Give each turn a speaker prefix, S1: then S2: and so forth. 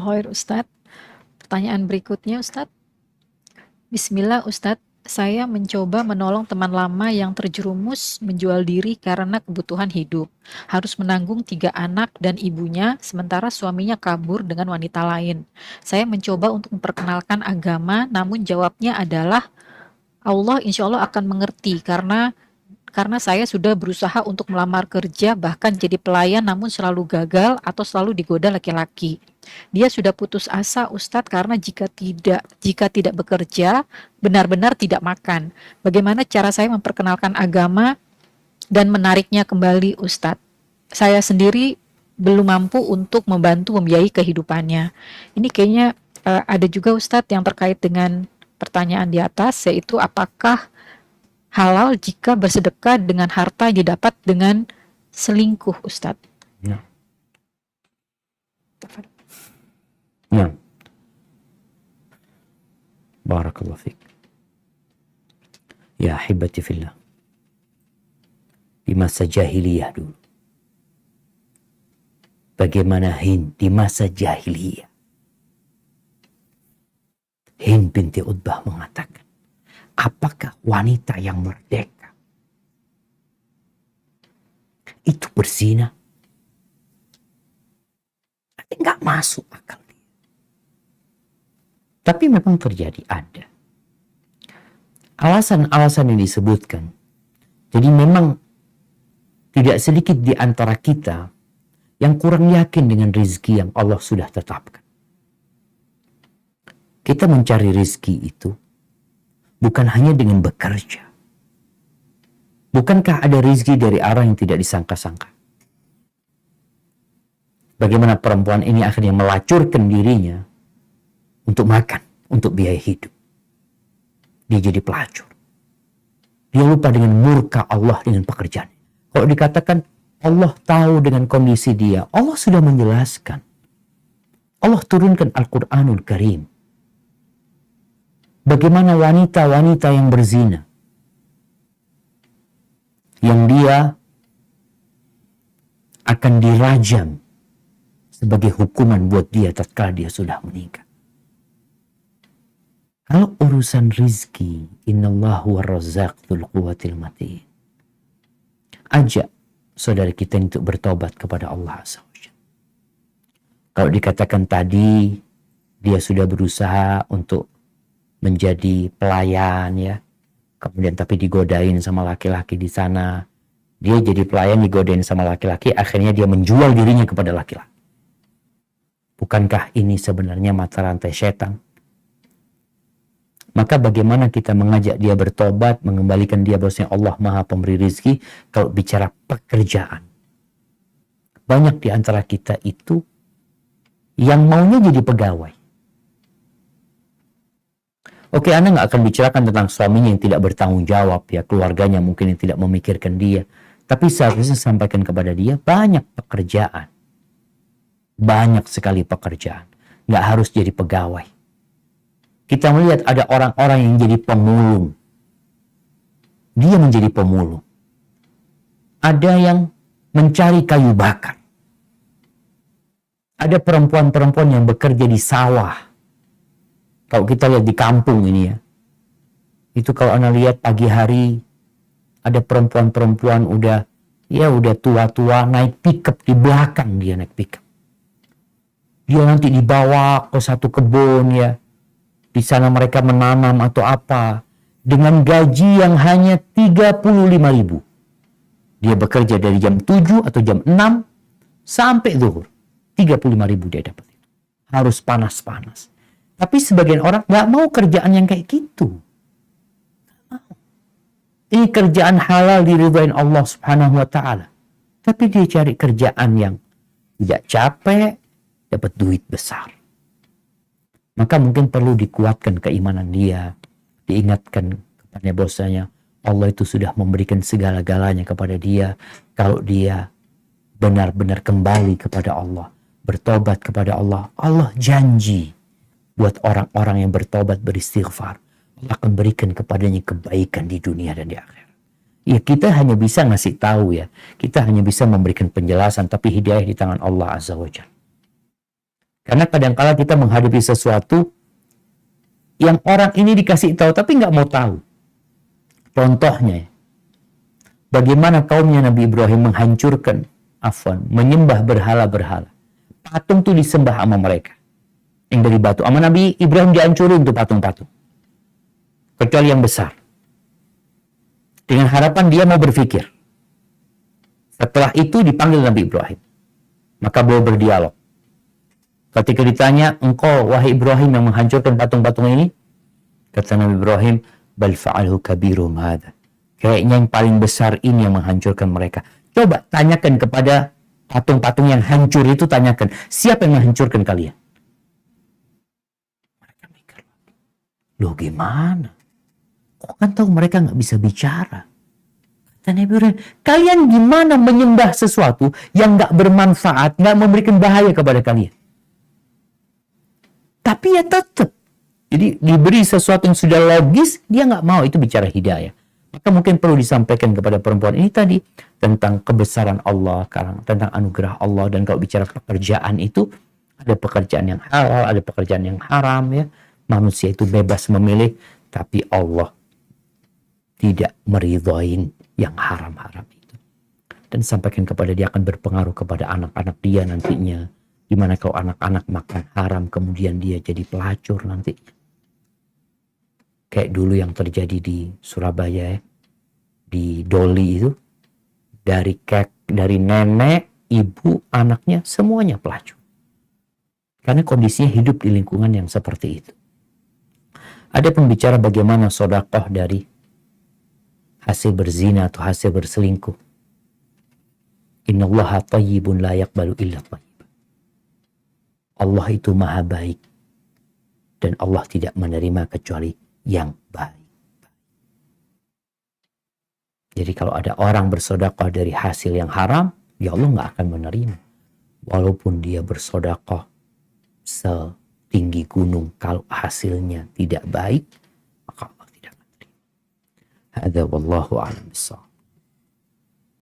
S1: khair Ustadz. Pertanyaan berikutnya Ustadz. Bismillah Ustadz, saya mencoba menolong teman lama yang terjerumus menjual diri karena kebutuhan hidup. Harus menanggung 3 anak dan ibunya, sementara suaminya kabur dengan wanita lain. Saya mencoba untuk memperkenalkan agama, namun jawabnya adalah Allah insya Allah akan mengerti karena saya sudah berusaha untuk melamar kerja bahkan jadi pelayan namun selalu gagal atau selalu digoda laki-laki. Dia sudah putus asa Ustadz karena jika tidak bekerja benar-benar tidak makan. Bagaimana cara saya memperkenalkan agama dan menariknya kembali Ustadz? Saya sendiri belum mampu untuk membantu membiayai kehidupannya. Ini kayaknya ada juga Ustadz yang terkait dengan pertanyaan di atas, yaitu apakah halal jika bersedekah dengan harta yang didapat dengan selingkuh, Ustadz?
S2: Ya. Ya. Barakallahu fiik. Ya ahibati fillah. Di masa jahiliyah dulu. Bagaimana Hind di masa jahiliyah. Hind binti Utbah mengatakan, apakah wanita yang merdeka itu berzina? Enggak masuk akal dia. Tapi memang terjadi, ada. Alasan-alasan yang disebutkan. Jadi memang tidak sedikit di antara kita yang kurang yakin dengan rezeki yang Allah sudah tetapkan. Kita mencari rezeki itu bukan hanya dengan bekerja. Bukankah ada rezeki dari arah yang tidak disangka-sangka? Bagaimana perempuan ini akhirnya melacurkan dirinya untuk makan, untuk biaya hidup. Dia jadi pelacur. Dia lupa dengan murka Allah dengan pekerjaan. Kalau dikatakan Allah tahu dengan kondisi dia, Allah sudah menjelaskan. Allah turunkan Al-Quranul Karim. Bagaimana wanita-wanita yang berzina, yang dia akan dirajam sebagai hukuman buat dia tatkala dia sudah menikah. Kalau urusan rizki, innallahu warrazzaq dzul quwwatil matin. Ajak saudara kita untuk bertobat kepada Allah Azza wa Jalla. Kalau dikatakan tadi dia sudah berusaha untuk menjadi pelayan ya, kemudian tapi digodain sama laki-laki di sana, dia jadi pelayan digodain sama laki-laki, akhirnya dia menjual dirinya kepada laki-laki. Bukankah ini sebenarnya mata rantai setan? Maka bagaimana kita mengajak dia bertobat, mengembalikan dia bahwasanya Allah Maha Pemberi rizki kalau bicara pekerjaan. Banyak di antara kita itu yang maunya jadi pegawai. Oke, Anda nggak akan bicarakan tentang suaminya yang tidak bertanggung jawab, ya, keluarganya mungkin yang tidak memikirkan dia. Tapi seharusnya sampaikan kepada dia banyak pekerjaan. Banyak sekali pekerjaan. Nggak harus jadi pegawai. Kita melihat ada orang-orang yang jadi pemulung. Dia menjadi pemulung. Ada yang mencari kayu bakar. Ada perempuan-perempuan yang bekerja di sawah. Kalau kita lihat di kampung ini ya, itu kalau Anda lihat pagi hari ada perempuan-perempuan udah tua-tua naik pickup, di belakang dia naik pickup. Dia nanti dibawa ke satu kebun ya, di sana mereka menanam atau apa dengan gaji yang hanya 35.000. Dia bekerja dari jam 7 atau jam 6 sampai zuhur. 35.000 dia dapat. Harus panas-panas. Tapi sebagian orang nggak mau kerjaan yang kayak gitu. Ini kerjaan halal diridhoin Allah Subhanahu wa Ta'ala. Tapi dia cari kerjaan yang tidak capek, dapat duit besar. Maka mungkin perlu dikuatkan keimanan dia, diingatkan kepada bahwasanya Allah itu sudah memberikan segala-galanya kepada dia. Kalau dia benar-benar kembali kepada Allah, bertobat kepada Allah, Allah janji buat orang-orang yang bertobat, beristighfar, Allah akan berikan kepadanya kebaikan di dunia dan di akhirat. Ya, kita hanya bisa ngasih tahu ya, kita hanya bisa memberikan penjelasan, tapi hidayah di tangan Allah Azza wa Jalla. Karena kadang-kala kita menghadapi sesuatu yang orang ini dikasih tahu tapi nggak mau tahu. Contohnya, bagaimana kaumnya Nabi Ibrahim menyembah berhala-berhala. Patung tuh disembah sama mereka. Yang dari batu. Sama Nabi Ibrahim dihancurin tuh patung-patung. Kecuali yang besar. Dengan harapan dia mau berpikir. Setelah itu dipanggil Nabi Ibrahim. Maka beliau berdialog. Ketika ditanya, engkau wahai Ibrahim yang menghancurkan patung-patung ini? Kata Nabi Ibrahim, bal fa'alhu kabirum hadha. Kayaknya yang paling besar ini yang menghancurkan mereka. Coba tanyakan kepada patung-patung yang hancur itu, tanyakan, siapa yang menghancurkan kalian? Mereka mikir, loh gimana? Kok kan tahu mereka nggak bisa bicara? Kata Nabi Ibrahim, kalian gimana menyembah sesuatu yang nggak bermanfaat, nggak memberikan bahaya kepada kalian? Tapi ya tetap. Jadi diberi sesuatu yang sudah logis, dia nggak mau, itu bicara hidayah. Maka mungkin perlu disampaikan kepada perempuan ini tadi tentang kebesaran Allah, tentang anugerah Allah. Dan kalau bicara pekerjaan itu, ada pekerjaan yang halal, ada pekerjaan yang haram ya. Manusia itu bebas memilih, tapi Allah tidak meridhoin yang haram-haram itu. Dan sampaikan kepada dia akan berpengaruh kepada anak-anak dia nantinya. Gimana kalau anak-anak makan haram kemudian dia jadi pelacur nanti. Kayak dulu yang terjadi di Surabaya ya, di Doli itu, dari nenek, ibu, anaknya semuanya pelacur. Karena kondisinya hidup di lingkungan yang seperti itu. Ada pembicara bagaimana sedekah dari hasil berzina atau hasil berselingkuh. Innallaha thayyibun la yaqbalu illa thayyib. Allah itu maha baik dan Allah tidak menerima kecuali yang baik. Jadi kalau ada orang bersedekah dari hasil yang haram, ya Allah nggak akan menerima. Walaupun dia bersedekah setinggi gunung, kalau hasilnya tidak baik, maka Allah tidak menerima. Hadza wallahu a'lam bissawab.